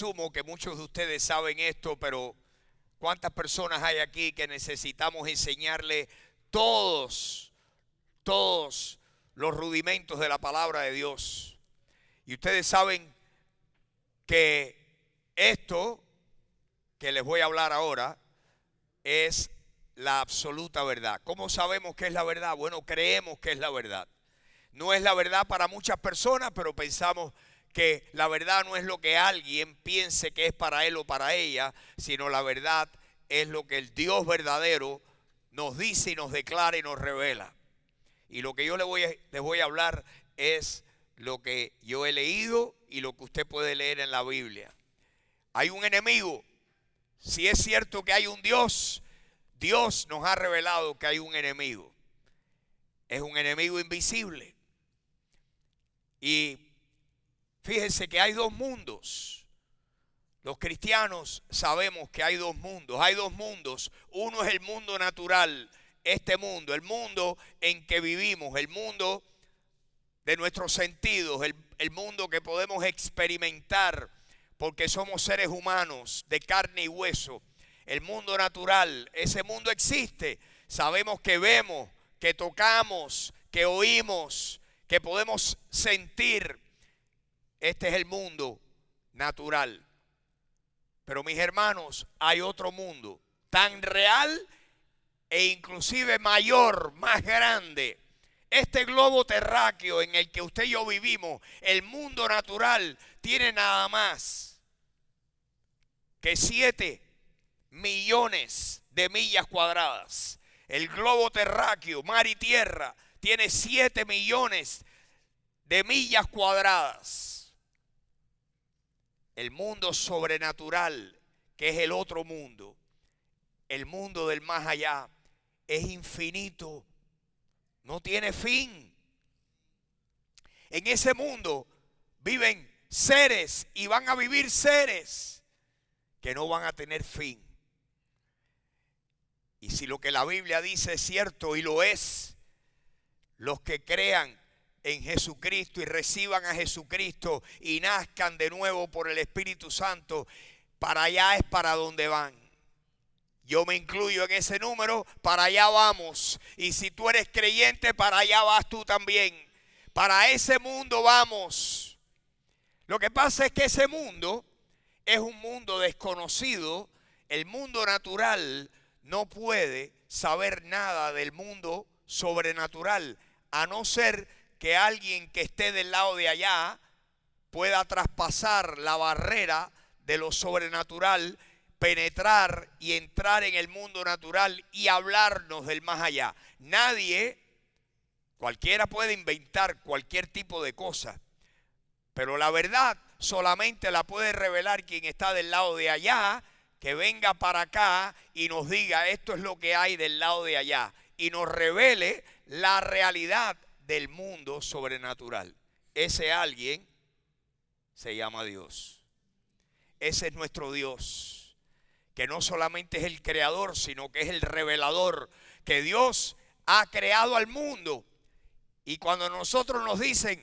asumo que muchos de ustedes saben esto, pero ¿cuántas personas hay aquí que necesitamos enseñarle todos los rudimentos de la palabra de Dios? Y ustedes saben que esto que les voy a hablar ahora es la absoluta verdad. ¿Cómo sabemos que es la verdad? Bueno, creemos que es la verdad. No es la verdad para muchas personas, pero pensamos que la verdad no es lo que alguien piense que es para él o para ella, sino la verdad es lo que el Dios verdadero nos dice y nos declara y nos revela. Y lo que yo les voy a hablar es lo que yo he leído y lo que usted puede leer en la Biblia. Hay un enemigo. Si es cierto que hay un Dios, Dios nos ha revelado que hay un enemigo. Es un enemigo invisible. Y fíjense que hay dos mundos. Los cristianos sabemos que hay dos mundos. Hay dos mundos. Uno es el mundo natural, este mundo, el mundo en que vivimos, el mundo de nuestros sentidos, el mundo que podemos experimentar porque somos seres humanos de carne y hueso. El mundo natural, ese mundo existe. Sabemos que vemos, que tocamos, que oímos, que podemos sentir. Este es el mundo natural. Pero mis hermanos, hay otro mundo tan real e inclusive mayor, más grande. Este globo terráqueo en el que usted y yo vivimos, el mundo natural, tiene nada más que 7 millones de millas cuadradas. El globo terráqueo, mar y tierra, tiene 7 millones de millas cuadradas. El mundo sobrenatural, que es el otro mundo, el mundo del más allá, es infinito, no tiene fin. En ese mundo viven seres y van a vivir seres que no van a tener fin. Y si lo que la Biblia dice es cierto, y lo es, los que crean en Jesucristo y reciban a Jesucristo y nazcan de nuevo por el Espíritu Santo, para allá es para donde van. Yo me incluyo en ese número, para allá vamos. Y si tú eres creyente, para allá vas tú también. Para ese mundo vamos. Lo que pasa es que ese mundo es un mundo desconocido. El mundo natural no puede saber nada del mundo sobrenatural, a no ser que alguien que esté del lado de allá pueda traspasar la barrera de lo sobrenatural, penetrar y entrar en el mundo natural y hablarnos del más allá. Nadie, cualquiera puede inventar cualquier tipo de cosa, pero la verdad solamente la puede revelar quien está del lado de allá, que venga para acá y nos diga esto es lo que hay del lado de allá y nos revele la realidad del mundo sobrenatural. Ese alguien se llama Dios. Ese es nuestro Dios, que no solamente es el creador, sino que es el revelador, que Dios ha creado al mundo. Y cuando nosotros nos dicen,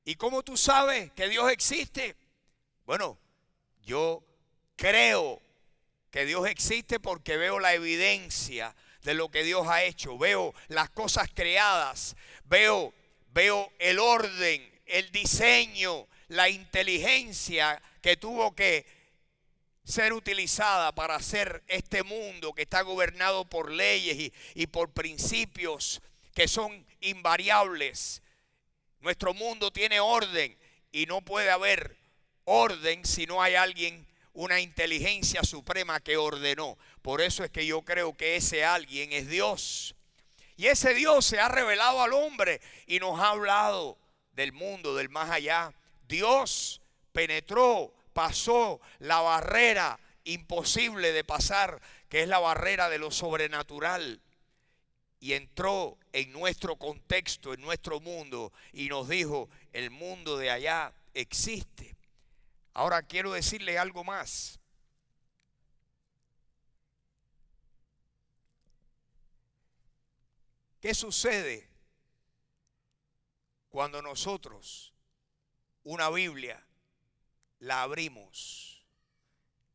¿y cómo tú sabes que Dios existe? Bueno, yo creo que Dios existe porque veo la evidencia de lo que Dios ha hecho. Veo las cosas creadas, veo el orden, el diseño, la inteligencia que tuvo que ser utilizada para hacer este mundo que está gobernado por leyes y por principios que son invariables. Nuestro mundo tiene orden y no puede haber orden si no hay alguien, una inteligencia suprema que ordenó. Por eso es que yo creo que ese alguien es Dios. Y ese Dios se ha revelado al hombre y nos ha hablado del mundo, del más allá. Dios penetró, pasó la barrera imposible de pasar, que es la barrera de lo sobrenatural. Y entró en nuestro contexto, en nuestro mundo, y nos dijo, el mundo de allá existe. Ahora quiero decirle algo más. ¿Qué sucede cuando nosotros una Biblia la abrimos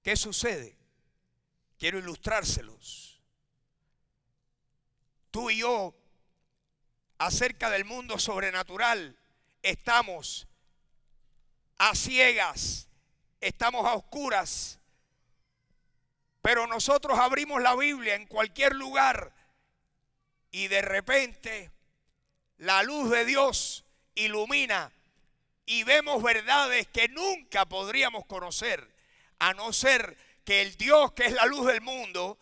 ¿Qué sucede? Quiero ilustrárselos. Tú y yo, acerca del mundo sobrenatural, estamos a ciegas, estamos a oscuras. Pero nosotros abrimos la Biblia en cualquier lugar y de repente la luz de Dios ilumina y vemos verdades que nunca podríamos conocer, a no ser que el Dios que es la luz del mundo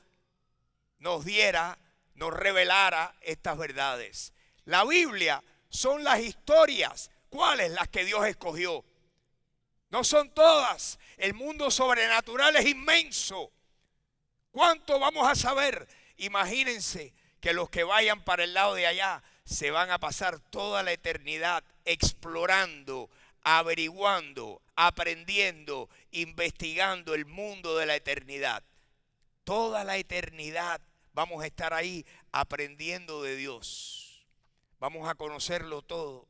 nos revelara estas verdades. La Biblia son las historias. ¿Cuáles? Las que Dios escogió. No son todas. El mundo sobrenatural es inmenso. ¿Cuánto vamos a saber? Imagínense que los que vayan para el lado de allá se van a pasar toda la eternidad explorando, averiguando, aprendiendo, investigando el mundo de la eternidad. Toda la eternidad vamos a estar ahí aprendiendo de Dios. Vamos a conocerlo todo.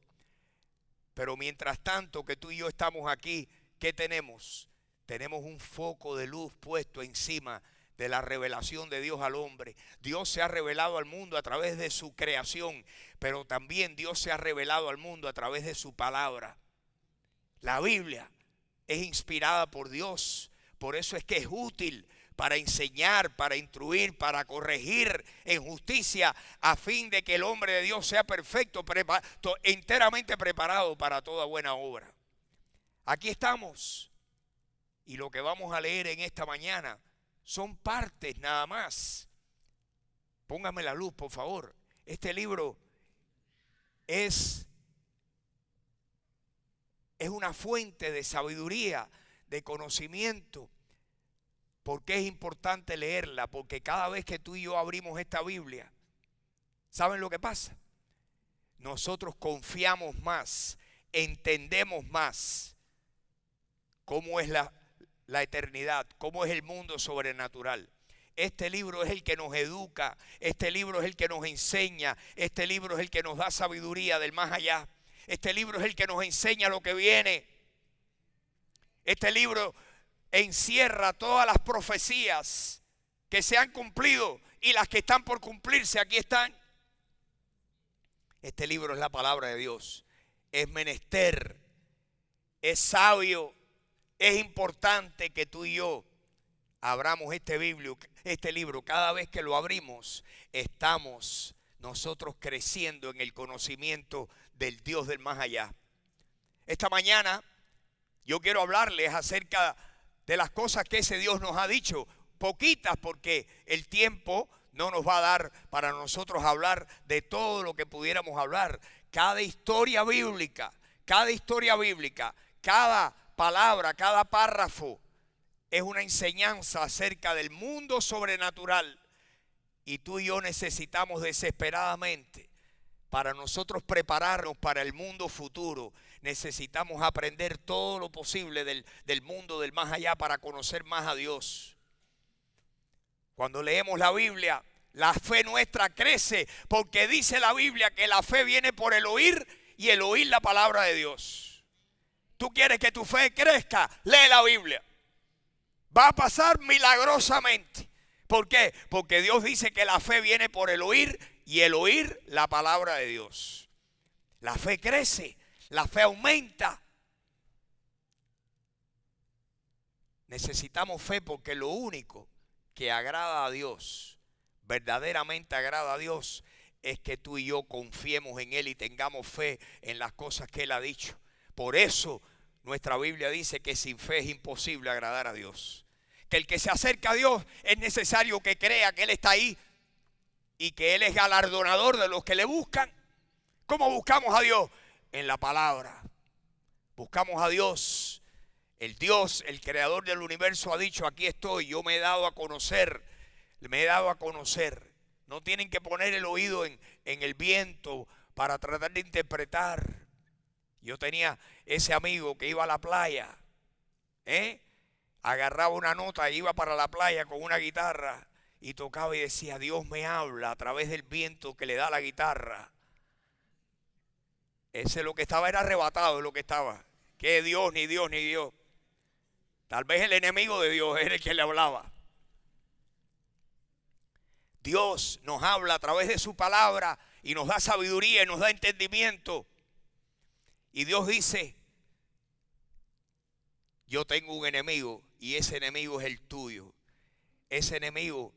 Pero mientras tanto que tú y yo estamos aquí, ¿qué tenemos? Tenemos un foco de luz puesto encima de la revelación de Dios al hombre. Dios se ha revelado al mundo a través de su creación, pero también Dios se ha revelado al mundo a través de su palabra. La Biblia es inspirada por Dios, por eso es que es útil para enseñar, para instruir, para corregir en justicia, a fin de que el hombre de Dios sea perfecto, enteramente preparado para toda buena obra. Aquí estamos, y lo que vamos a leer en esta mañana son partes nada más. Póngame la luz, por favor. Este libro es una fuente de sabiduría, de conocimiento. ¿Por qué es importante leerla? Porque cada vez que tú y yo abrimos esta Biblia, ¿saben lo que pasa? Nosotros confiamos más, entendemos más cómo es la eternidad, cómo es el mundo sobrenatural. Este libro es el que nos educa, este libro es el que nos enseña, este libro es el que nos da sabiduría del más allá. Este libro es el que nos enseña lo que viene. Este libro encierra todas las profecías que se han cumplido y las que están por cumplirse, aquí están. Este libro es la palabra de Dios. Es menester, es sabio, es importante que tú y yo abramos este libro. Cada vez que lo abrimos, estamos nosotros creciendo en el conocimiento del Dios del más allá. Esta mañana yo quiero hablarles acerca de las cosas que ese Dios nos ha dicho, poquitas porque el tiempo no nos va a dar para nosotros hablar de todo lo que pudiéramos hablar. Cada historia bíblica, cada palabra, cada párrafo es una enseñanza acerca del mundo sobrenatural. Y tú y yo necesitamos desesperadamente, para nosotros prepararnos para el mundo futuro, necesitamos aprender todo lo posible del mundo del más allá para conocer más a Dios. Cuando leemos la Biblia, la fe nuestra crece, porque dice la Biblia que la fe viene por el oír y el oír la palabra de Dios. Tú quieres que tu fe crezca, lee la Biblia. Va a pasar milagrosamente. ¿Por qué? Porque Dios dice que la fe viene por el oír y el oír la palabra de Dios. La fe crece, la fe aumenta. Necesitamos fe porque lo único que agrada a Dios, verdaderamente agrada a Dios, es que tú y yo confiemos en Él y tengamos fe en las cosas que Él ha dicho. Por eso nuestra Biblia dice que sin fe es imposible agradar a Dios. Que el que se acerca a Dios es necesario que crea que Él está ahí y que Él es galardonador de los que le buscan. ¿Cómo buscamos a Dios? En la palabra. Buscamos a Dios. El Dios, el creador del universo, ha dicho: aquí estoy, yo me he dado a conocer. No tienen que poner el oído en el viento para tratar de interpretar. Yo tenía ese amigo que iba a la playa, agarraba una nota e iba para la playa con una guitarra y tocaba y decía: Dios me habla a través del viento que le da la guitarra. Ese lo que estaba era arrebatado, es lo que estaba. Que Dios, ni Dios, ni Dios. Tal vez el enemigo de Dios era el que le hablaba. Dios nos habla a través de su palabra y nos da sabiduría y nos da entendimiento. Y Dios dice: yo tengo un enemigo y ese enemigo es el tuyo. Ese enemigo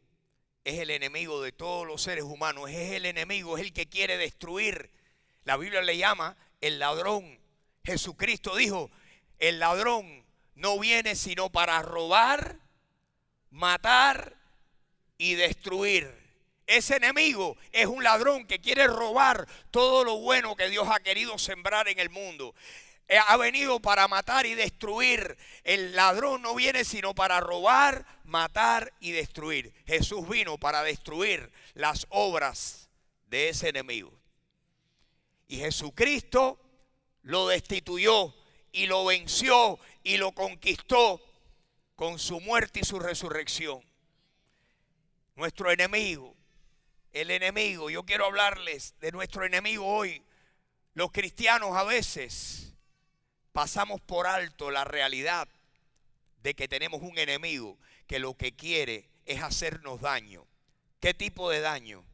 es el enemigo de todos los seres humanos. Es el enemigo, es el que quiere destruir. La Biblia le llama el ladrón. Jesucristo dijo: el ladrón no viene sino para robar, matar y destruir. Ese enemigo es un ladrón que quiere robar todo lo bueno que Dios ha querido sembrar en el mundo. Ha venido para matar y destruir. El ladrón no viene sino para robar, matar y destruir. Jesús vino para destruir las obras de ese enemigo. Y Jesucristo lo destituyó y lo venció y lo conquistó con su muerte y su resurrección. Nuestro enemigo, el enemigo, yo quiero hablarles de nuestro enemigo hoy. Los cristianos a veces pasamos por alto la realidad de que tenemos un enemigo que lo que quiere es hacernos daño. ¿Qué tipo de daño?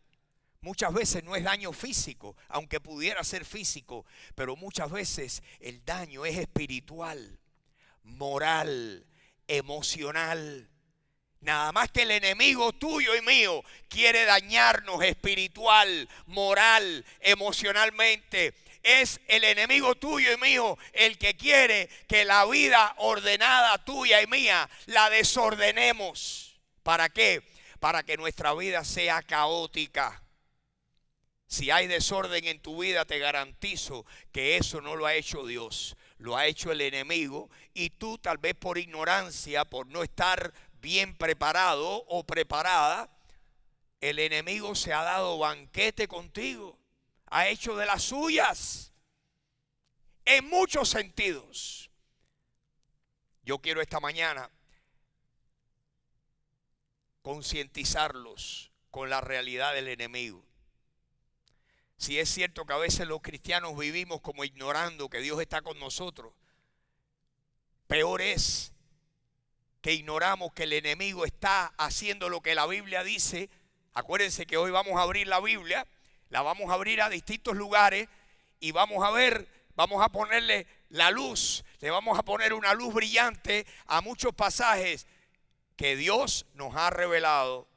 Muchas veces no es daño físico, aunque pudiera ser físico, pero muchas veces el daño es espiritual, moral, emocional. Nada más que el enemigo tuyo y mío quiere dañarnos espiritual, moral, emocionalmente. Es el enemigo tuyo y mío el que quiere que la vida ordenada tuya y mía la desordenemos. ¿Para qué? Para que nuestra vida sea caótica. Si hay desorden en tu vida, te garantizo que eso no lo ha hecho Dios. Lo ha hecho el enemigo, y tú tal vez por ignorancia, por no estar bien preparado o preparada, el enemigo se ha dado banquete contigo. Ha hecho de las suyas en muchos sentidos. Yo quiero esta mañana concientizarlos con la realidad del enemigo. Si es cierto que a veces los cristianos vivimos como ignorando que Dios está con nosotros, peor es que ignoramos que el enemigo está haciendo lo que la Biblia dice. Acuérdense que hoy vamos a abrir la Biblia, la vamos a abrir a distintos lugares y vamos a ver, vamos a ponerle la luz, le vamos a poner una luz brillante a muchos pasajes que Dios nos ha revelado.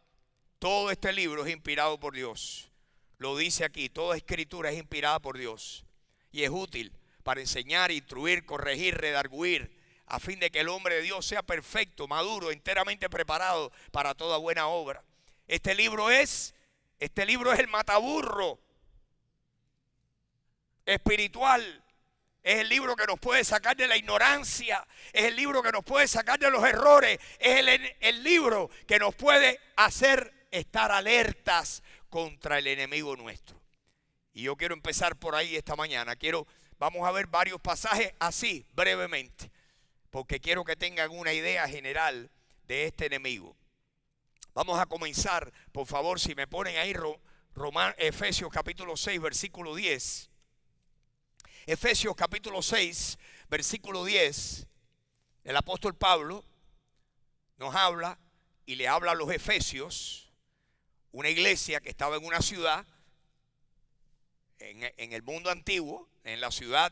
Todo este libro es inspirado por Dios. Lo dice aquí, toda escritura es inspirada por Dios y es útil para enseñar, instruir, corregir, redarguir, a fin de que el hombre de Dios sea perfecto, maduro, enteramente preparado para toda buena obra. Este libro es el mataburro espiritual. Es el libro que nos puede sacar de la ignorancia. Es el libro que nos puede sacar de los errores. Es el libro que nos puede hacer estar alertas contra el enemigo nuestro. Y yo quiero empezar por ahí esta mañana. Vamos a ver varios pasajes así, brevemente, porque quiero que tengan una idea general de este enemigo. Vamos a comenzar, por favor, si me ponen ahí Efesios capítulo 6, versículo 10. Efesios capítulo 6, versículo 10. El apóstol Pablo nos habla y le habla a los efesios, una iglesia que estaba en una ciudad, en el mundo antiguo, en la ciudad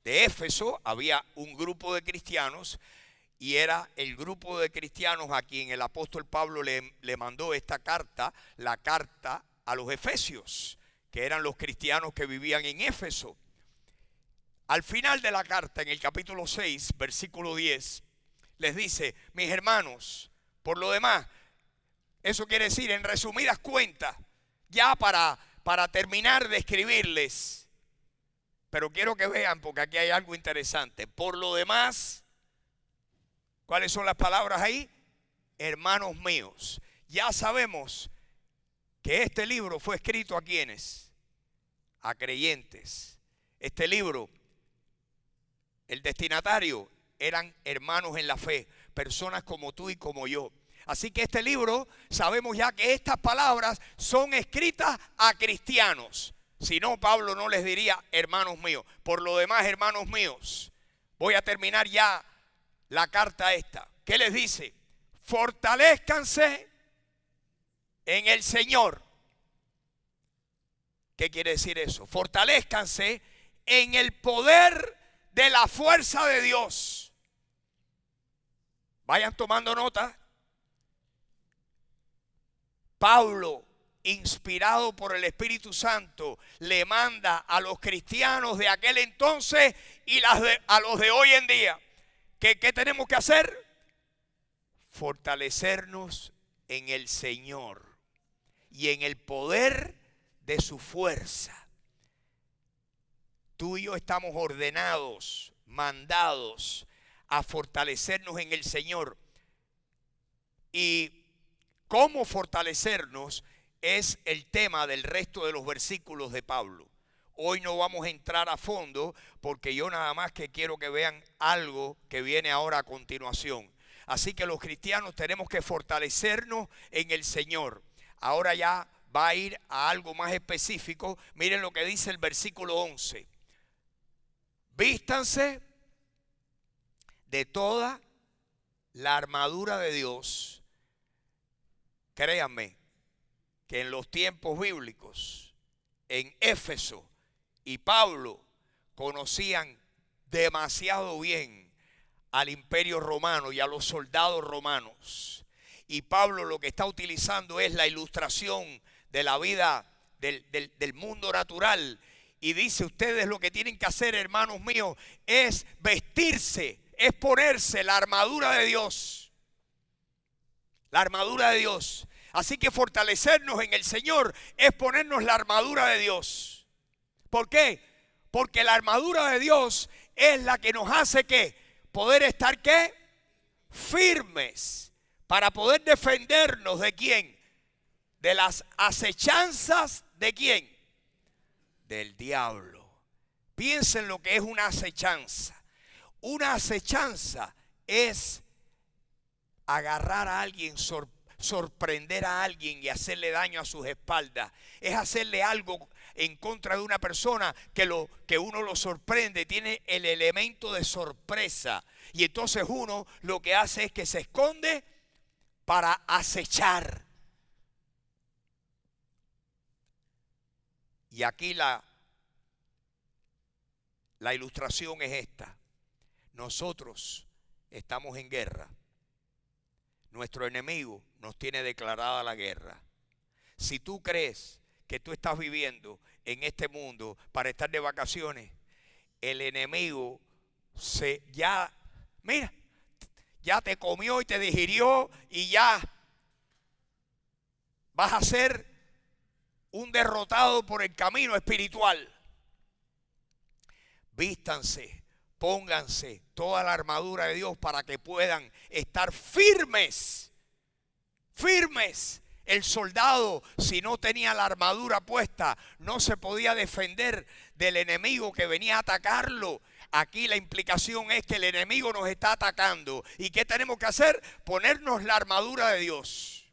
de Éfeso, había un grupo de cristianos, y era el grupo de cristianos a quien el apóstol Pablo le mandó esta carta, la carta a los efesios, que eran los cristianos que vivían en Éfeso. Al final de la carta, en el capítulo 6, versículo 10, les dice: mis hermanos, por lo demás, eso quiere decir, en resumidas cuentas, ya para terminar de escribirles, pero quiero que vean, porque aquí hay algo interesante. Por lo demás, ¿cuáles son las palabras ahí? Hermanos míos. Ya sabemos que este libro fue escrito ¿a quiénes? A creyentes. Este libro, el destinatario, eran hermanos en la fe, personas como tú y como yo. Así que este libro, sabemos ya que estas palabras son escritas a cristianos. Si no, Pablo no les diría hermanos míos. Por lo demás, hermanos míos, voy a terminar ya la carta esta. ¿Qué les dice? Fortalezcanse en el Señor. ¿Qué quiere decir eso? Fortalezcanse en el poder de la fuerza de Dios. Vayan tomando nota. Pablo, inspirado por el Espíritu Santo, le manda a los cristianos de aquel entonces y a los de hoy en día. ¿Qué tenemos que hacer? Fortalecernos en el Señor y en el poder de su fuerza. Tú y yo estamos ordenados, mandados a fortalecernos en el Señor. Y cómo fortalecernos es el tema del resto de los versículos de Pablo. Hoy no vamos a entrar a fondo porque yo nada más que quiero que vean algo que viene ahora a continuación. Así que los cristianos tenemos que fortalecernos en el Señor. Ahora ya va a ir a algo más específico. Miren lo que dice el versículo 11. Vístanse de toda la armadura de Dios. Créanme que en los tiempos bíblicos, en Éfeso y Pablo conocían demasiado bien al imperio romano y a los soldados romanos. Y Pablo lo que está utilizando es la ilustración de la vida del mundo natural. Y dice, ustedes lo que tienen que hacer, hermanos míos, es vestirse, es ponerse la armadura de Dios. La armadura de Dios. Así que fortalecernos en el Señor es ponernos la armadura de Dios. ¿Por qué? Porque la armadura de Dios es la que nos hace ¿qué? Poder estar ¿qué? Firmes. Para poder defendernos ¿de quién? De las acechanzas ¿de quién? Del diablo. Piensen lo que es una acechanza. Una acechanza es agarrar a alguien, sorprender a alguien y hacerle daño a sus espaldas. Es hacerle algo en contra de una persona que uno lo sorprende, tiene el elemento de sorpresa. Y entonces uno lo que hace es que se esconde para acechar. Y aquí la ilustración es esta. Nosotros estamos en guerra. Nuestro enemigo nos tiene declarada la guerra. Si tú crees que tú estás viviendo en este mundo para estar de vacaciones, el enemigo ya te comió y te digirió y ya vas a ser un derrotado por el camino espiritual. Vístanse, pónganse toda la armadura de Dios para que puedan estar firmes. Firmes. El soldado, si no tenía la armadura puesta, no se podía defender del enemigo que venía a atacarlo. Aquí la implicación es que el enemigo nos está atacando. ¿Y qué tenemos que hacer? Ponernos la armadura de Dios.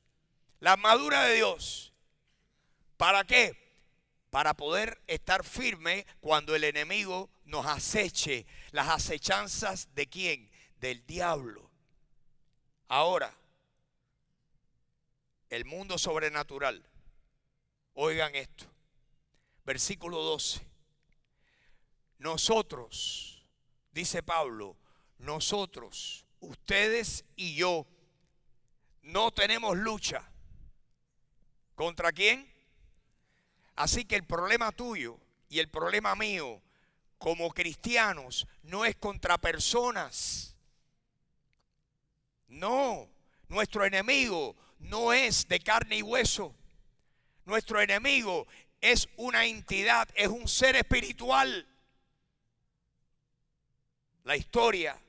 La armadura de Dios. ¿Para qué? Para poder estar firme cuando el enemigo nos aceche. Las acechanzas ¿de quién? Del diablo. Ahora, el mundo sobrenatural. Oigan esto. Versículo 12. Nosotros, dice Pablo, nosotros, ustedes y yo, no tenemos lucha. ¿Contra quién? Así que el problema tuyo y el problema mío como cristianos no es contra personas. No, nuestro enemigo no es de carne y hueso. Nuestro enemigo es una entidad, es un ser espiritual. La historia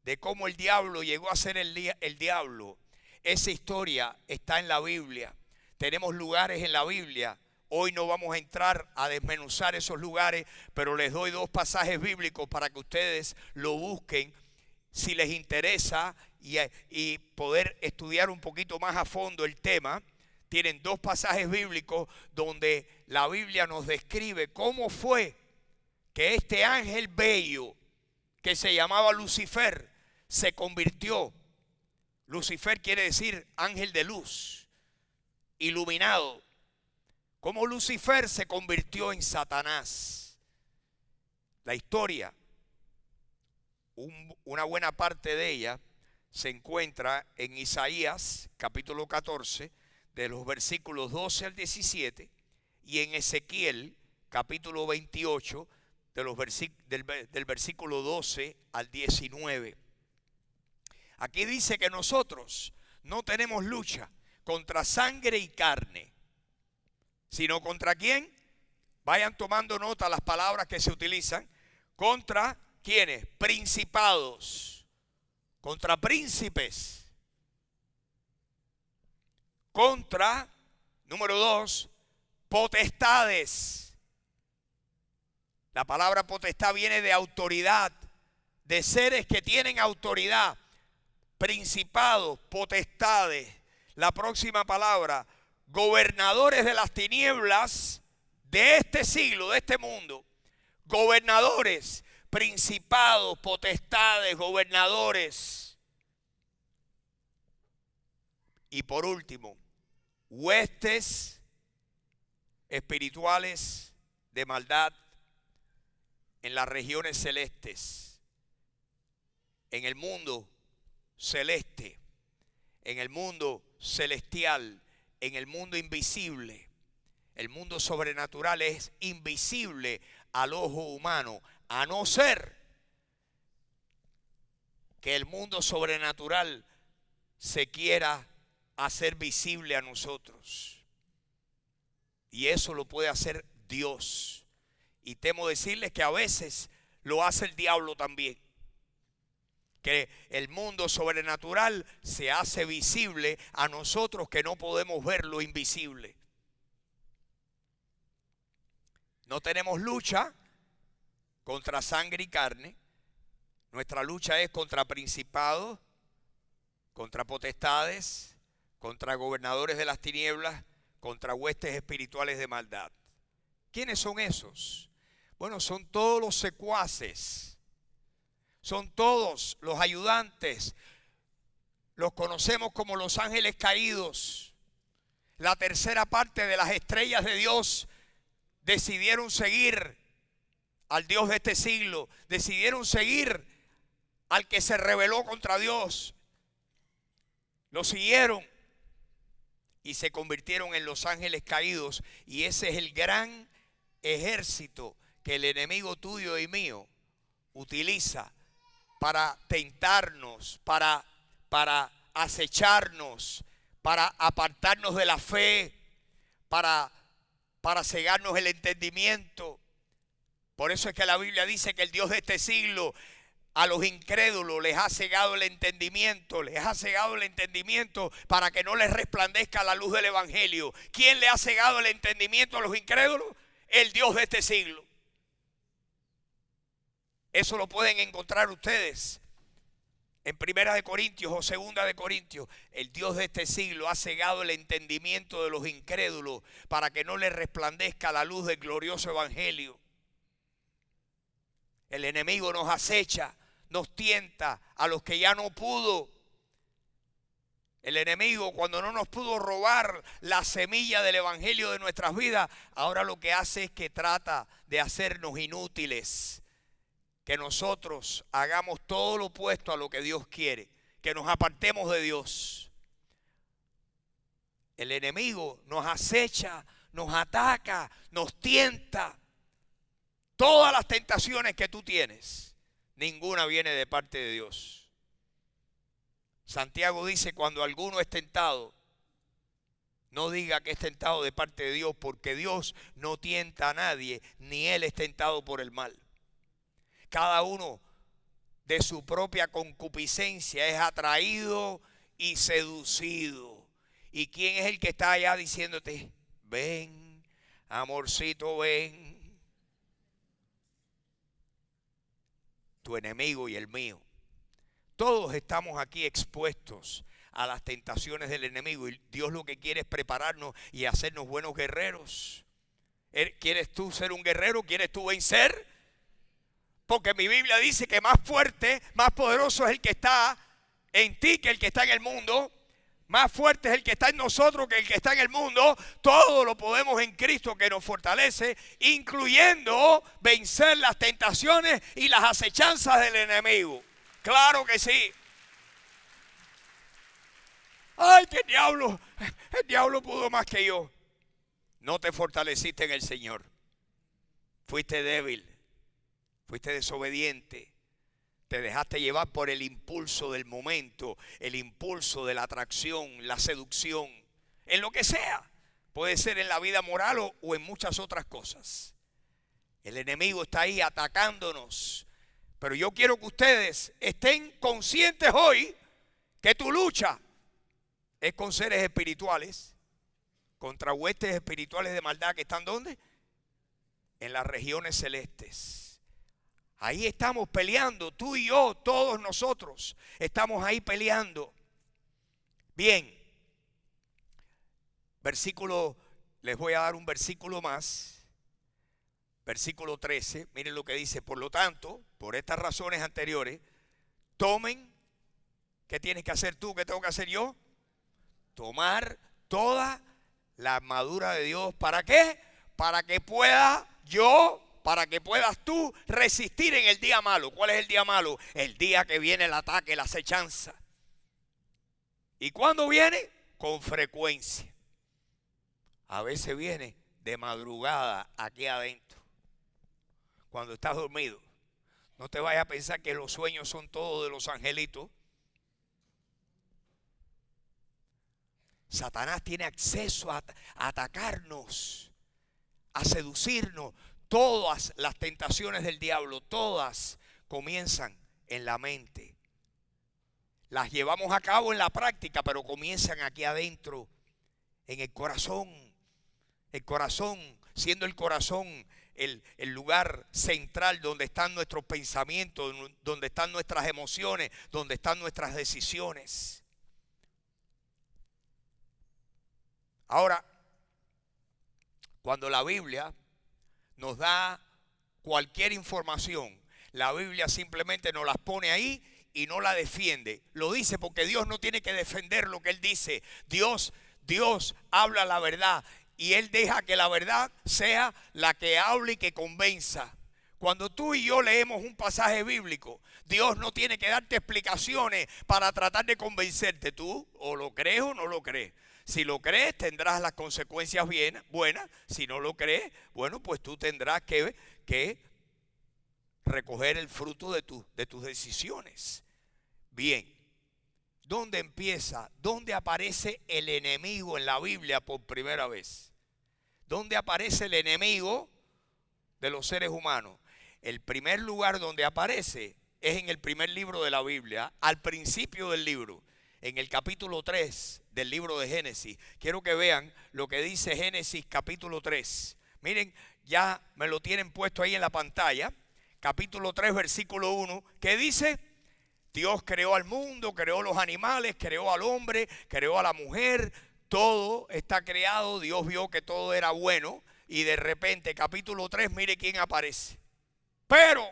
de cómo el diablo llegó a ser el diablo, esa historia está en la Biblia. Tenemos lugares en la Biblia. Hoy no vamos a entrar a desmenuzar esos lugares, pero les doy dos pasajes bíblicos para que ustedes lo busquen si les interesa y poder estudiar un poquito más a fondo el tema. Tienen dos pasajes bíblicos donde la Biblia nos describe cómo fue que este ángel bello que se llamaba Lucifer se convirtió. Lucifer quiere decir ángel de luz, iluminado. Cómo Lucifer se convirtió en Satanás. La historia, una buena parte de ella se encuentra en Isaías capítulo 14, de los versículos 12 al 17, y en Ezequiel capítulo 28, del versículo 12 al 19. Aquí dice que nosotros no tenemos lucha contra sangre y carne, sino contra quién. Vayan tomando nota las palabras que se utilizan. Contra quiénes, principados, contra príncipes, contra, número 2, potestades. La palabra potestad viene de autoridad, de seres que tienen autoridad. Principados, potestades. La próxima palabra, gobernadores de las tinieblas de este siglo, de este mundo. Gobernadores, principados, potestades, gobernadores. Y por último, huestes espirituales de maldad en las regiones celestes, en el mundo celeste, en el mundo celestial, en el mundo invisible. El mundo sobrenatural es invisible al ojo humano, a no ser que el mundo sobrenatural se quiera hacer visible a nosotros. Y eso lo puede hacer Dios. Y temo decirles que a veces lo hace el diablo también. Que el mundo sobrenatural se hace visible a nosotros que no podemos ver lo invisible. No tenemos lucha contra sangre y carne. Nuestra lucha es contra principados, contra potestades, contra gobernadores de las tinieblas, contra huestes espirituales de maldad. ¿Quiénes son esos? Bueno, son todos los secuaces, son todos los ayudantes. Los conocemos como los ángeles caídos. La tercera parte de las estrellas de Dios decidieron seguir al Dios de este siglo, decidieron seguir al que se rebeló contra Dios. Lo siguieron y se convirtieron en los ángeles caídos. Y ese es el gran ejército que el enemigo tuyo y mío utiliza para tentarnos, para acecharnos, para apartarnos de la fe, para cegarnos el entendimiento. Por eso es que la Biblia dice que el Dios de este siglo a los incrédulos les ha cegado el entendimiento, para que no les resplandezca la luz del evangelio. ¿Quién le ha cegado el entendimiento a los incrédulos? El Dios de este siglo. Eso lo pueden encontrar ustedes en 1 de Corintios o 2 de Corintios. El Dios de este siglo ha cegado el entendimiento de los incrédulos para que no les resplandezca la luz del glorioso evangelio. El enemigo nos acecha, nos tienta a los que ya no pudo. El enemigo, cuando no nos pudo robar la semilla del evangelio de nuestras vidas, ahora lo que hace es que trata de hacernos inútiles. Que nosotros hagamos todo lo opuesto a lo que Dios quiere, que nos apartemos de Dios. El enemigo nos acecha, nos ataca, nos tienta. Todas las tentaciones que tú tienes, ninguna viene de parte de Dios. Santiago dice: cuando alguno es tentado, no diga que es tentado de parte de Dios, porque Dios no tienta a nadie, ni Él es tentado por el mal. Cada uno de su propia concupiscencia es atraído y seducido. ¿Y quién es el que está allá diciéndote: ven, amorcito, ven? Tu enemigo y el mío. Todos estamos aquí expuestos a las tentaciones del enemigo, y Dios lo que quiere es prepararnos y hacernos buenos guerreros. ¿Quieres tú ser un guerrero? ¿Quieres tú vencer? Porque mi Biblia dice que más fuerte, más poderoso es el que está en ti que el que está en el mundo. Más fuerte es el que está en nosotros que el que está en el mundo. Todo lo podemos en Cristo que nos fortalece, incluyendo vencer las tentaciones y las acechanzas del enemigo. Claro que sí. Ay, que el diablo pudo más que yo. No te fortaleciste en el Señor. Fuiste débil, fuiste desobediente. Te dejaste llevar por el impulso del momento, el impulso de la atracción, la seducción, en lo que sea. Puede ser en la vida moral o en muchas otras cosas. El enemigo está ahí atacándonos. Pero yo quiero que ustedes estén conscientes hoy que tu lucha es con seres espirituales, contra huestes espirituales de maldad que están ¿dónde? En las regiones celestes. Ahí estamos peleando, tú y yo, todos nosotros estamos ahí peleando. Bien, les voy a dar un versículo más. Versículo 13, miren lo que dice: por lo tanto, por estas razones anteriores, tomen, ¿qué tienes que hacer tú? ¿Qué tengo que hacer yo? Tomar toda la armadura de Dios. ¿Para qué? Para que puedas tú resistir en el día malo. ¿Cuál es el día malo? El día que viene el ataque, la acechanza. ¿Y cuándo viene? Con frecuencia. A veces viene de madrugada aquí adentro, cuando estás dormido. No te vayas a pensar que los sueños son todos de los angelitos. Satanás tiene acceso a atacarnos, a seducirnos. Todas las tentaciones del diablo, todas comienzan en la mente. Las llevamos a cabo en la práctica, pero comienzan aquí adentro, en el corazón. El corazón, siendo el corazón el lugar central donde están nuestros pensamientos, donde están nuestras emociones, donde están nuestras decisiones. Ahora, cuando la Biblia nos da cualquier información, la Biblia simplemente nos las pone ahí y no la defiende. Lo dice porque Dios no tiene que defender lo que Él dice. Dios habla la verdad y Él deja que la verdad sea la que hable y que convenza. Cuando tú y yo leemos un pasaje bíblico, Dios no tiene que darte explicaciones para tratar de convencerte. Tú o lo crees o no lo crees. Si lo crees, tendrás las consecuencias buenas. Si no lo crees, bueno, pues tú tendrás que recoger el fruto de tus decisiones. Bien, ¿dónde empieza? ¿Dónde aparece el enemigo en la Biblia por primera vez? ¿Dónde aparece el enemigo de los seres humanos? El primer lugar donde aparece es en el primer libro de la Biblia, al principio del libro. En el capítulo 3 del libro de Génesis. Quiero que vean lo que dice Génesis capítulo 3. Miren, ya me lo tienen puesto ahí en la pantalla. Capítulo 3, versículo 1. ¿Qué dice? Dios creó al mundo, creó los animales, creó al hombre, creó a la mujer. Todo está creado. Dios vio que todo era bueno. Y de repente, capítulo 3, mire quién aparece. Pero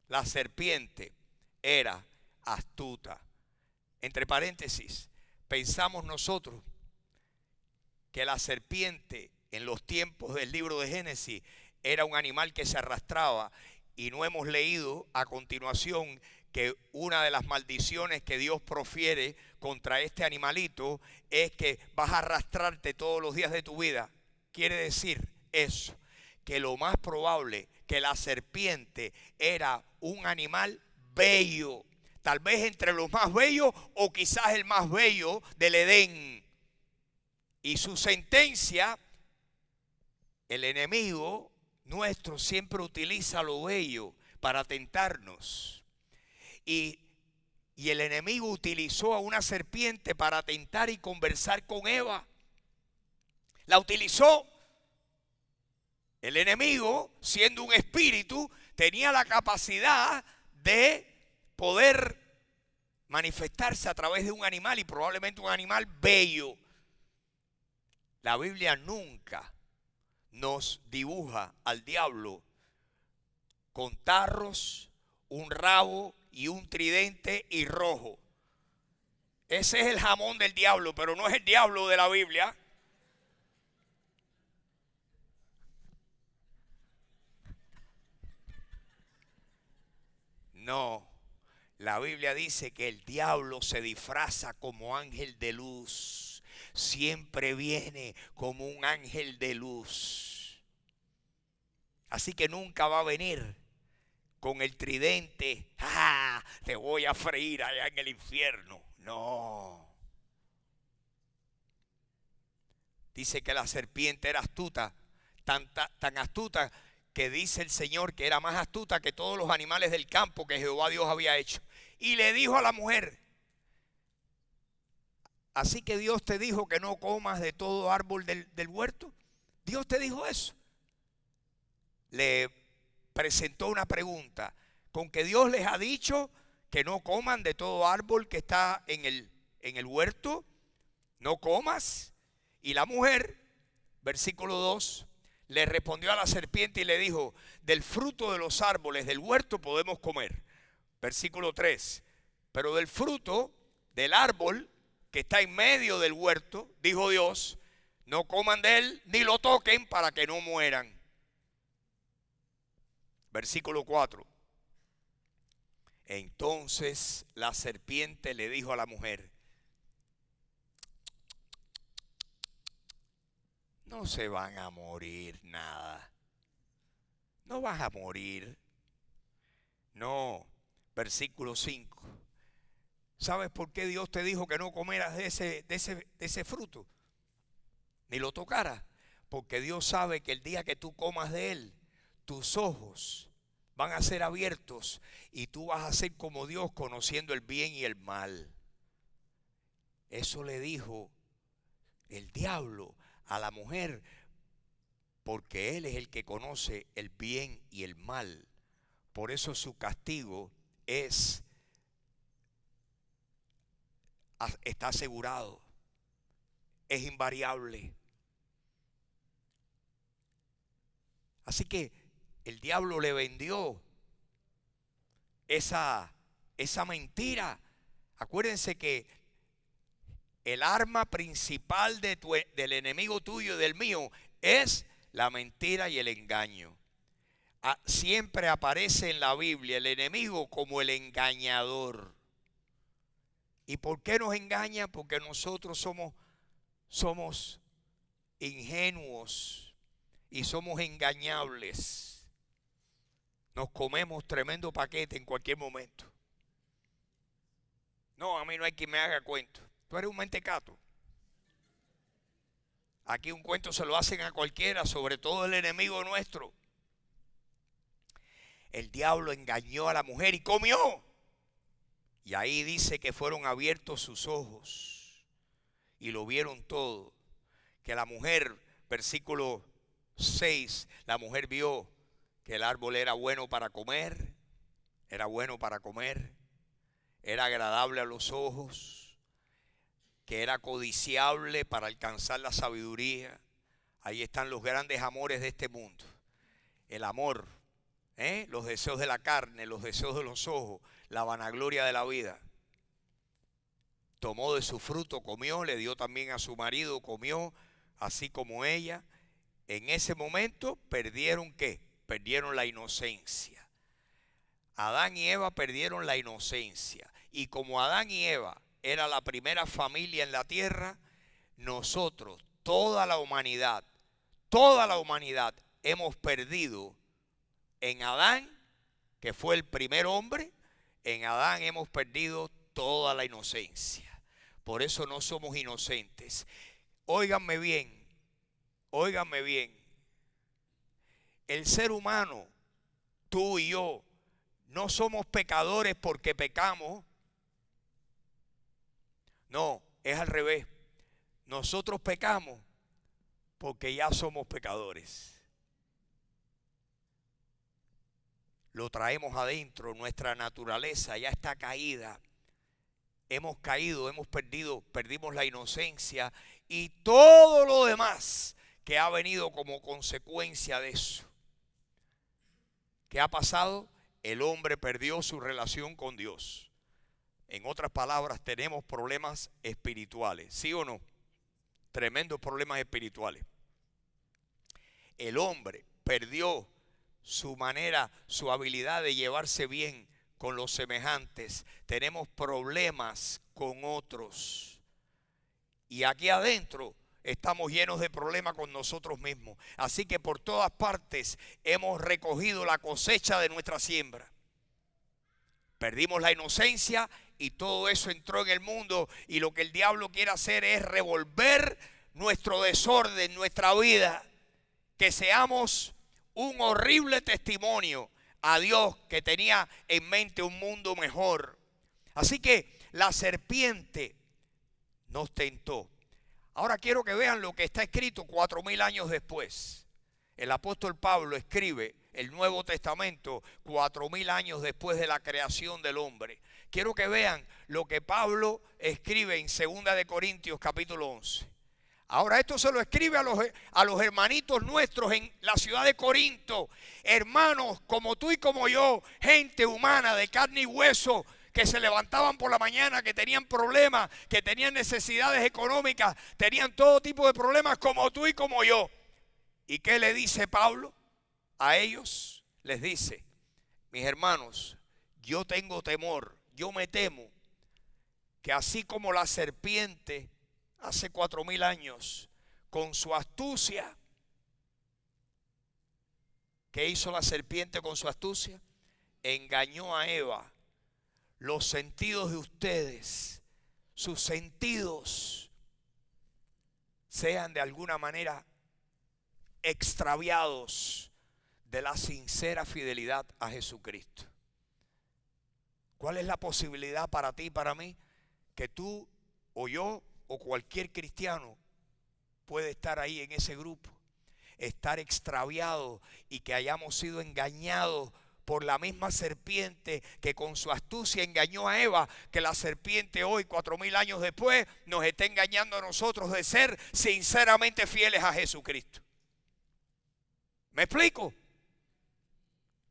la serpiente era astuta. Entre paréntesis, pensamos nosotros que la serpiente en los tiempos del libro de Génesis era un animal que se arrastraba, y no hemos leído a continuación que una de las maldiciones que Dios profiere contra este animalito es que vas a arrastrarte todos los días de tu vida. Quiere decir eso, que lo más probable que la serpiente era un animal bello. Tal vez entre los más bellos o quizás el más bello del Edén. Y su sentencia, el enemigo nuestro siempre utiliza lo bello para tentarnos. Y el enemigo utilizó a una serpiente para tentar y conversar con Eva. La utilizó. El enemigo, siendo un espíritu, tenía la capacidad de poder manifestarse a través de un animal, y probablemente un animal bello. La Biblia nunca nos dibuja al diablo con tarros, un rabo y un tridente y rojo. Ese es el jamón del diablo, pero no es el diablo de la Biblia. No, la Biblia dice que el diablo se disfraza como ángel de luz. Siempre viene como un ángel de luz. Así que nunca va a venir con el tridente. ¡Ah! Te voy a freír allá en el infierno. No. Dice que la serpiente era astuta, tan astuta que dice el Señor que era más astuta que todos los animales del campo que Jehová Dios había hecho. Y le dijo a la mujer: así que Dios te dijo que no comas de todo árbol del huerto. Dios te dijo eso. Le presentó una pregunta: con que Dios les ha dicho que no coman de todo árbol que está en el huerto, no comas. Y la mujer, versículo 2, le respondió a la serpiente y le dijo: del fruto de los árboles del huerto podemos comer. Versículo 3, pero del fruto del árbol que está en medio del huerto, dijo Dios, no coman de él ni lo toquen para que no mueran. Versículo 4, entonces la serpiente le dijo a la mujer: no se van a morir nada. No vas a morir. No. Versículo 5. ¿Sabes por qué Dios te dijo que no comeras de ese fruto? Ni lo tocaras. Porque Dios sabe que el día que tú comas de él, tus ojos van a ser abiertos y tú vas a ser como Dios, conociendo el bien y el mal. Eso le dijo el diablo a la mujer, porque él es el que conoce el bien y el mal. Por eso su castigo está asegurado, es invariable. Así que el diablo le vendió esa mentira. Acuérdense que el arma principal del enemigo tuyo y del mío es la mentira y el engaño. Siempre aparece en la Biblia el enemigo como el engañador. ¿Y por qué nos engaña? Porque nosotros somos ingenuos y somos engañables. Nos comemos tremendo paquete en cualquier momento. No, a mí no hay quien me haga cuento. Tú eres un mentecato. Aquí un cuento se lo hacen a cualquiera, sobre todo el enemigo nuestro. El diablo engañó a la mujer y comió. Y ahí dice que fueron abiertos sus ojos y lo vieron todo. Que la mujer, versículo 6, la mujer vio que el árbol era bueno para comer, era agradable a los ojos, que era codiciable para alcanzar la sabiduría. Ahí están los grandes amores de este mundo. El amor, los deseos de la carne, los deseos de los ojos, la vanagloria de la vida. Tomó de su fruto, comió, le dio también a su marido, comió, así como ella. En ese momento perdieron ¿qué? Perdieron la inocencia. Adán y Eva perdieron la inocencia. Y como Adán y Eva era la primera familia en la tierra, nosotros, toda la humanidad, hemos perdido en Adán, que fue el primer hombre. En Adán hemos perdido toda la inocencia. Por eso no somos inocentes. Óiganme bien. El ser humano, tú y yo, no somos pecadores porque pecamos. No, es al revés. Nosotros pecamos porque ya somos pecadores. Lo traemos adentro, nuestra naturaleza ya está caída. Hemos caído, perdimos la inocencia y todo lo demás que ha venido como consecuencia de eso. ¿Qué ha pasado? El hombre perdió su relación con Dios. En otras palabras, tenemos problemas espirituales, ¿sí o no? Tremendos problemas espirituales. El hombre perdió su manera, su habilidad de llevarse bien con los semejantes. Tenemos problemas con otros. Y aquí adentro estamos llenos de problemas con nosotros mismos. Así que por todas partes hemos recogido la cosecha de nuestra siembra. Perdimos la inocencia y todo eso entró en el mundo. Y lo que el diablo quiere hacer es revolver nuestro desorden, nuestra vida. Que seamos un horrible testimonio a Dios que tenía en mente un mundo mejor. Así que la serpiente nos tentó. Ahora quiero que vean lo que está escrito 4000 años después. El apóstol Pablo escribe el Nuevo Testamento 4000 años después de la creación del hombre. Quiero que vean lo que Pablo escribe en 2 de Corintios capítulo 11. Ahora esto se lo escribe a los hermanitos nuestros en la ciudad de Corinto. Hermanos como tú y como yo, gente humana de carne y hueso, que se levantaban por la mañana, que tenían problemas, que tenían necesidades económicas, tenían todo tipo de problemas como tú y como yo. ¿Y qué le dice Pablo a ellos? Les dice: mis hermanos, yo tengo temor, yo me temo que así como la serpiente hace 4000 años, con su astucia, ¿qué hizo la serpiente con su astucia? Engañó a Eva. Los sentidos de ustedes, sus sentidos, sean de alguna manera extraviados de la sincera fidelidad a Jesucristo. ¿Cuál es la posibilidad para ti y para mí? Que tú o yo o cualquier cristiano puede estar ahí en ese grupo, estar extraviado y que hayamos sido engañados por la misma serpiente que con su astucia engañó a Eva, que la serpiente hoy, 4000 años después, nos está engañando a nosotros de ser sinceramente fieles a Jesucristo. ¿Me explico?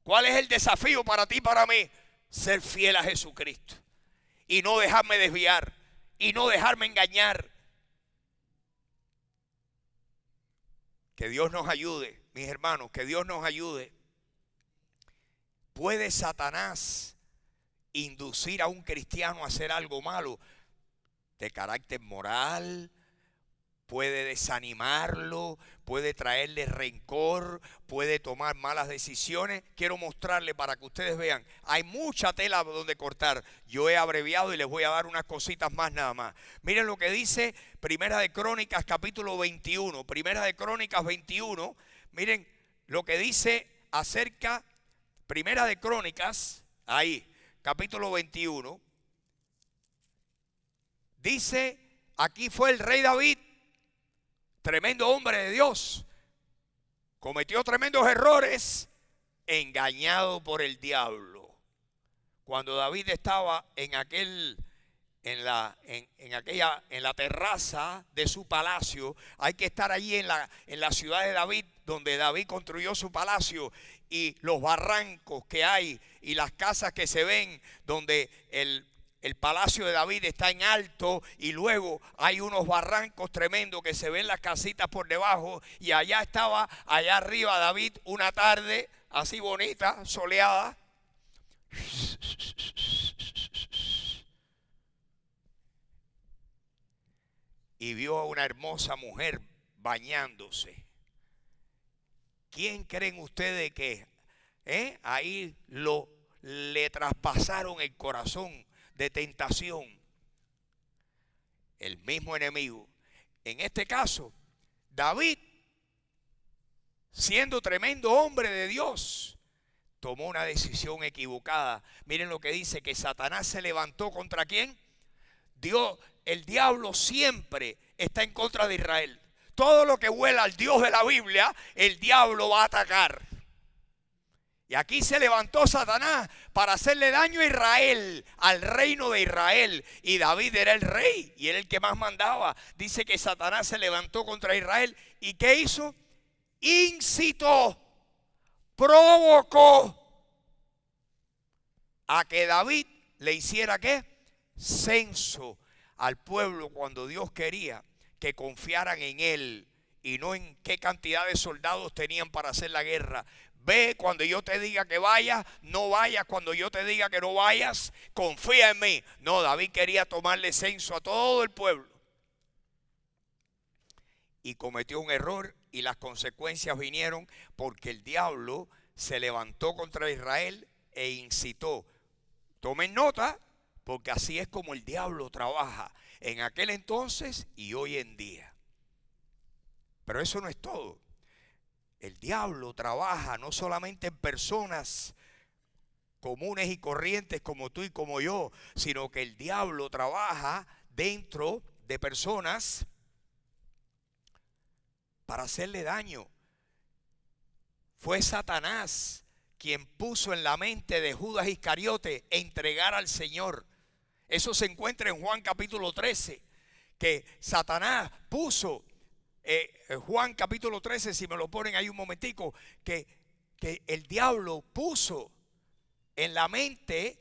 ¿Cuál es el desafío para ti y para mí? Ser fiel a Jesucristo y no dejarme desviar y no dejarme engañar. Que Dios nos ayude, mis hermanos, que Dios nos ayude. ¿Puede Satanás inducir a un cristiano a hacer algo malo de carácter moral? Puede desanimarlo, puede traerle rencor, puede tomar malas decisiones. Quiero mostrarle para que ustedes vean. Hay mucha tela donde cortar. Yo he abreviado y les voy a dar unas cositas más nada más. Miren lo que dice Primera de Crónicas capítulo 21. Primera de Crónicas 21. Miren lo que dice acerca Primera de Crónicas, ahí, capítulo 21. Dice, aquí fue el rey David, tremendo hombre de Dios, cometió tremendos errores, engañado por el diablo. Cuando David estaba en la terraza de su palacio, hay que estar allí en la ciudad de David, donde David construyó su palacio, y los barrancos que hay y las casas que se ven, donde el palacio de David está en alto, y luego hay unos barrancos tremendos que se ven las casitas por debajo, y allá estaba, allá arriba David una tarde así bonita, soleada, y vio a una hermosa mujer bañándose. ¿Quién creen ustedes que ahí le traspasaron el corazón de tentación? El mismo enemigo. En este caso, David, siendo tremendo hombre de Dios, tomó una decisión equivocada. Miren lo que dice, que Satanás se levantó ¿contra quién? Dios, el diablo siempre está en contra de Israel. Todo lo que huela al Dios de la Biblia, el diablo va a atacar. Y aquí se levantó Satanás para hacerle daño a Israel, al reino de Israel. Y David era el rey y era el que más mandaba. Dice que Satanás se levantó contra Israel. ¿Y qué hizo? Incitó, provocó a que David le hiciera ¿qué? Censo al pueblo, cuando Dios quería que confiaran en él y no en qué cantidad de soldados tenían para hacer la guerra. Ve cuando yo te diga que vayas, no vayas cuando yo te diga que no vayas, confía en mí. No, David quería tomarle censo a todo el pueblo. Y cometió un error y las consecuencias vinieron porque el diablo se levantó contra Israel e incitó. Tomen nota, porque así es como el diablo trabaja en aquel entonces y hoy en día. Pero eso no es todo. El diablo trabaja no solamente en personas comunes y corrientes como tú y como yo, sino que el diablo trabaja dentro de personas para hacerle daño. Fue Satanás quien puso en la mente de Judas Iscariote entregar al Señor. Eso se encuentra en Juan capítulo 13, que Satanás puso, Juan capítulo 13, si me lo ponen ahí un momentico, que el diablo puso en la mente,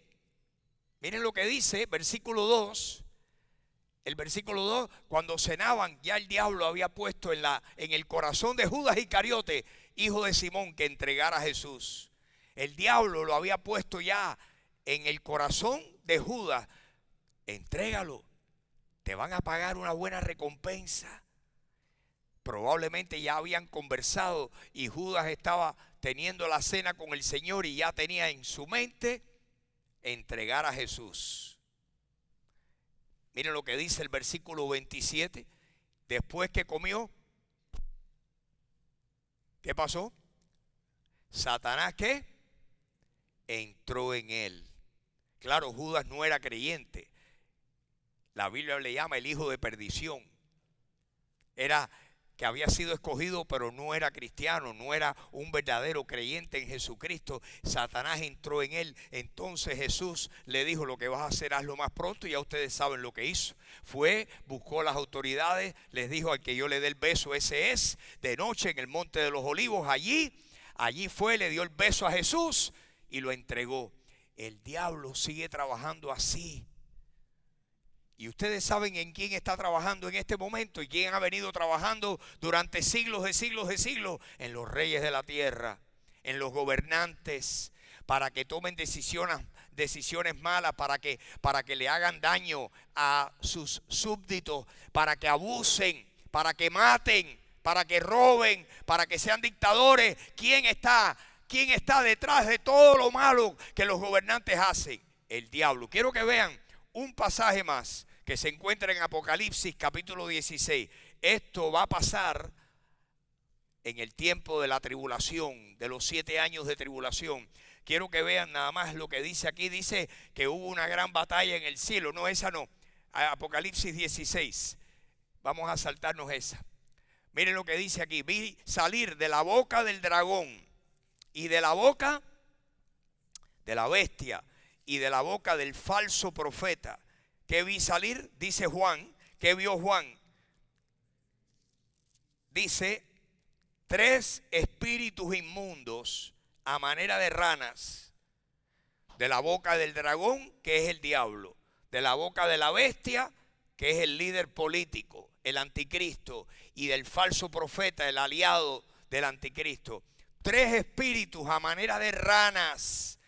miren lo que dice, versículo 2, el versículo 2, cuando cenaban, ya el diablo había puesto en el corazón de Judas Iscariote, hijo de Simón, que entregara a Jesús. El diablo lo había puesto ya en el corazón de Judas. Entrégalo, te van a pagar una buena recompensa. Probablemente ya habían conversado y Judas estaba teniendo la cena con el Señor y ya tenía en su mente entregar a Jesús. Miren lo que dice el versículo 27. Después que comió, ¿qué pasó? Satanás, ¿qué? Entró en él. Claro, Judas no era creyente. La Biblia le llama el hijo de perdición. Era que había sido escogido, pero no era cristiano, no era un verdadero creyente en Jesucristo. Satanás entró en él. Entonces Jesús le dijo: lo que vas a hacer, hazlo más pronto. Ya ustedes saben lo que hizo. Fue, buscó las autoridades, les dijo: al que yo le dé el beso, ese es. De noche en el monte de los olivos, allí fue, le dio el beso a Jesús y lo entregó. El diablo sigue trabajando así. Y ustedes saben en quién está trabajando en este momento y quién ha venido trabajando durante siglos de siglos de siglos. En los reyes de la tierra, en los gobernantes, para que tomen decisiones malas, para que le hagan daño a sus súbditos, para que abusen, para que maten, para que roben, para que sean dictadores. ¿Quién está detrás de todo lo malo que los gobernantes hacen? El diablo. Quiero que vean un pasaje más que se encuentra en Apocalipsis capítulo 16. Esto va a pasar en el tiempo de la tribulación, de los 7 años de tribulación. Quiero que vean nada más lo que dice aquí. Dice que hubo una gran batalla en el cielo. No, esa no. Apocalipsis 16. Vamos a saltarnos esa. Miren lo que dice aquí. Vi salir de la boca del dragón y de la boca de la bestia y de la boca del falso profeta. ¿Qué vi salir? Dice Juan. ¿Qué vio Juan? Dice 3 espíritus inmundos a manera de ranas, de la boca del dragón, que es el diablo, de la boca de la bestia, que es el líder político, el anticristo, y del falso profeta, el aliado del anticristo. 3 espíritus a manera de ranas.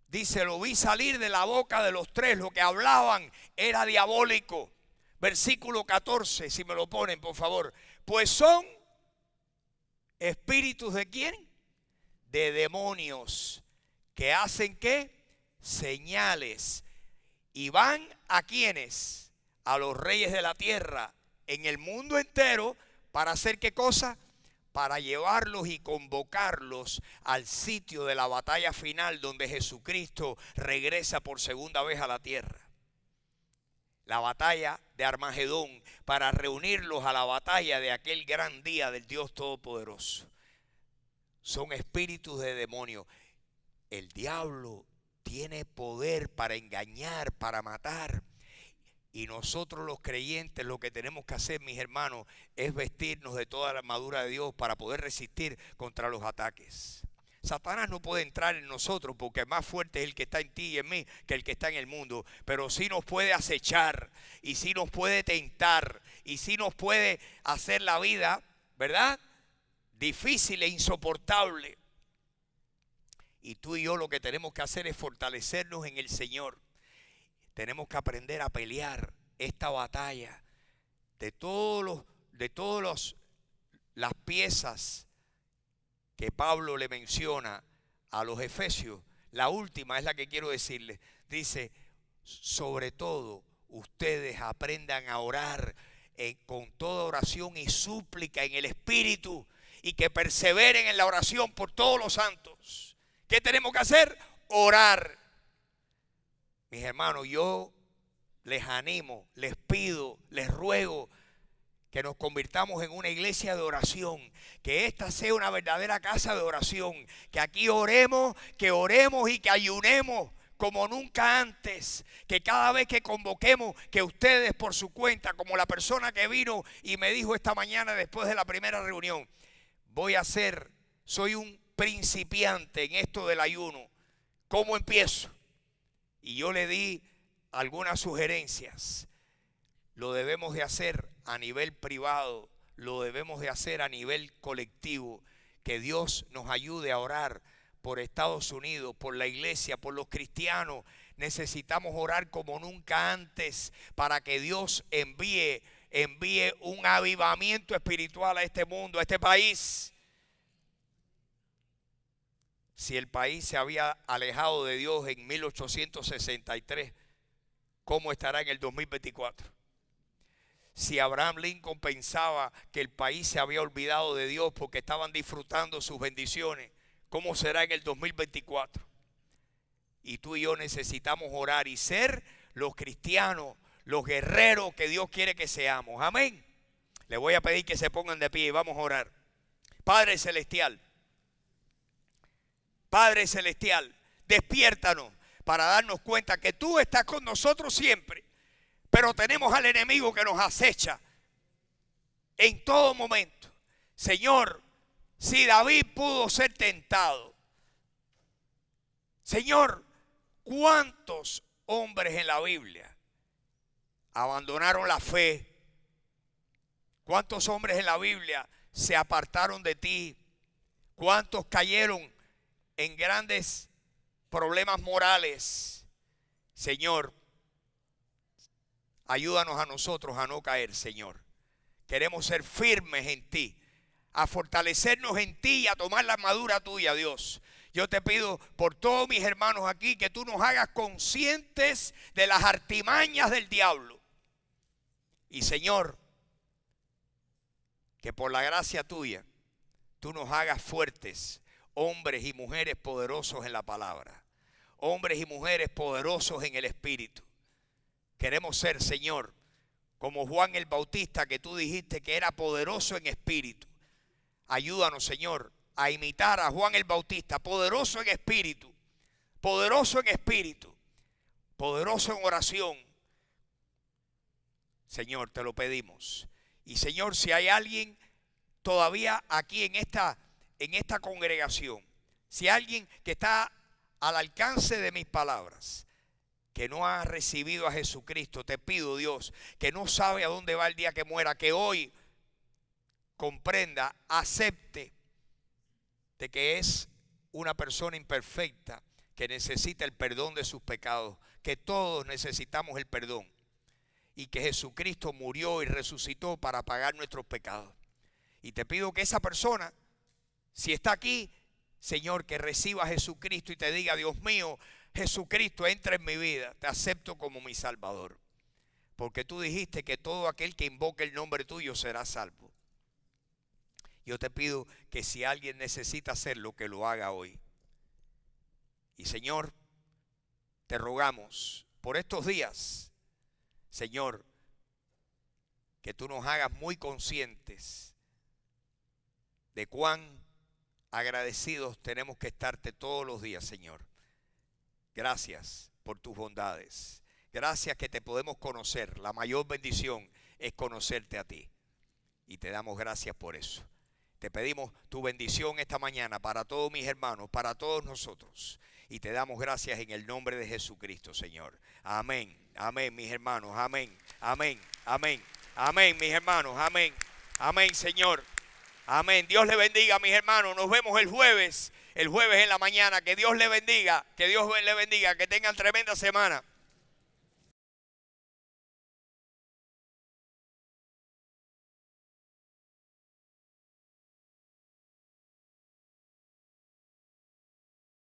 Dice: lo vi salir de la boca de los 3. Lo que hablaban era diabólico. Versículo 14, si me lo ponen, por favor. Pues son espíritus ¿de quién? De demonios, que hacen ¿qué? Señales. Y van ¿a quiénes? A los reyes de la tierra en el mundo entero. ¿Para hacer qué cosa? Para llevarlos y convocarlos al sitio de la batalla final, donde Jesucristo regresa por segunda vez a la tierra. La batalla de Armagedón, para reunirlos a la batalla de aquel gran día del Dios Todopoderoso. Son espíritus de demonio. El diablo tiene poder para engañar, para matar. Y nosotros los creyentes lo que tenemos que hacer, mis hermanos, es vestirnos de toda la armadura de Dios para poder resistir contra los ataques. Satanás no puede entrar en nosotros porque más fuerte es el que está en ti y en mí que el que está en el mundo. Pero sí nos puede acechar y sí nos puede tentar y sí nos puede hacer la vida, ¿verdad?, difícil e insoportable. Y tú y yo lo que tenemos que hacer es fortalecernos en el Señor. Tenemos que aprender a pelear esta batalla de todas las piezas que Pablo le menciona a los efesios. La última es la que quiero decirles. Dice, sobre todo, ustedes aprendan a orar con toda oración y súplica en el Espíritu, y que perseveren en la oración por todos los santos. ¿Qué tenemos que hacer? Orar. Mis hermanos, yo les animo, les pido, les ruego que nos convirtamos en una iglesia de oración, que esta sea una verdadera casa de oración, que aquí oremos y que ayunemos como nunca antes, que cada vez que convoquemos, que ustedes por su cuenta, como la persona que vino y me dijo esta mañana después de la primera reunión, soy un principiante en esto del ayuno, ¿cómo empiezo? Y yo le di algunas sugerencias. Lo debemos de hacer a nivel privado, lo debemos de hacer a nivel colectivo. Que Dios nos ayude a orar por Estados Unidos, por la iglesia, por los cristianos. Necesitamos orar como nunca antes para que Dios envíe un avivamiento espiritual a este mundo, a este país. Si el país se había alejado de Dios en 1863, ¿cómo estará en el 2024? Si Abraham Lincoln pensaba que el país se había olvidado de Dios porque estaban disfrutando sus bendiciones, ¿cómo será en el 2024? Y tú y yo necesitamos orar y ser los cristianos, los guerreros que Dios quiere que seamos. Amén. Le voy a pedir que se pongan de pie y vamos a orar. Padre Celestial, despiértanos para darnos cuenta que tú estás con nosotros siempre. Pero tenemos al enemigo que nos acecha en todo momento. Señor, si David pudo ser tentado, Señor, ¿cuántos hombres en la Biblia abandonaron la fe? ¿Cuántos hombres en la Biblia se apartaron de ti? ¿Cuántos cayeron en grandes problemas morales? Señor, ayúdanos a nosotros a no caer, Señor. Queremos ser firmes en ti, a fortalecernos en ti y a tomar la armadura tuya, Dios. Yo te pido por todos mis hermanos aquí que tú nos hagas conscientes de las artimañas del diablo. Y Señor, que por la gracia tuya, tú nos hagas fuertes, hombres y mujeres poderosos en la palabra, hombres y mujeres poderosos en el Espíritu. Queremos ser, Señor, como Juan el Bautista, que tú dijiste que era poderoso en espíritu. Ayúdanos, Señor, a imitar a Juan el Bautista, poderoso en espíritu, poderoso en oración. Señor, te lo pedimos. Y Señor, si hay alguien todavía aquí en esta congregación, si hay alguien que está al alcance de mis palabras, que no ha recibido a Jesucristo, te pido, Dios, que no sabe a dónde va el día que muera, que hoy comprenda, acepte de que es una persona imperfecta, que necesita el perdón de sus pecados, que todos necesitamos el perdón, y que Jesucristo murió y resucitó para pagar nuestros pecados. Y te pido que esa persona, si está aquí, Señor, que reciba a Jesucristo y te diga: Dios mío, Jesucristo, entra en mi vida, te acepto como mi Salvador. Porque tú dijiste que todo aquel que invoque el nombre tuyo será salvo. Yo te pido que si alguien necesita hacerlo, que lo haga hoy. Y Señor, te rogamos por estos días, Señor, que tú nos hagas muy conscientes de cuán agradecidos tenemos que estarte todos los días, Señor. Gracias por tus bondades. Gracias que te podemos conocer. La mayor bendición es conocerte a ti. Y te damos gracias por eso. Te pedimos tu bendición esta mañana para todos mis hermanos, para todos nosotros. Y te damos gracias en el nombre de Jesucristo, Señor. Amén, amén, mis hermanos, amén, amén, amén, amén, mis hermanos, amén, amén, Señor. Amén. Dios le bendiga, mis hermanos. Nos vemos el jueves en la mañana. Que Dios le bendiga, que Dios le bendiga, que tengan tremenda semana.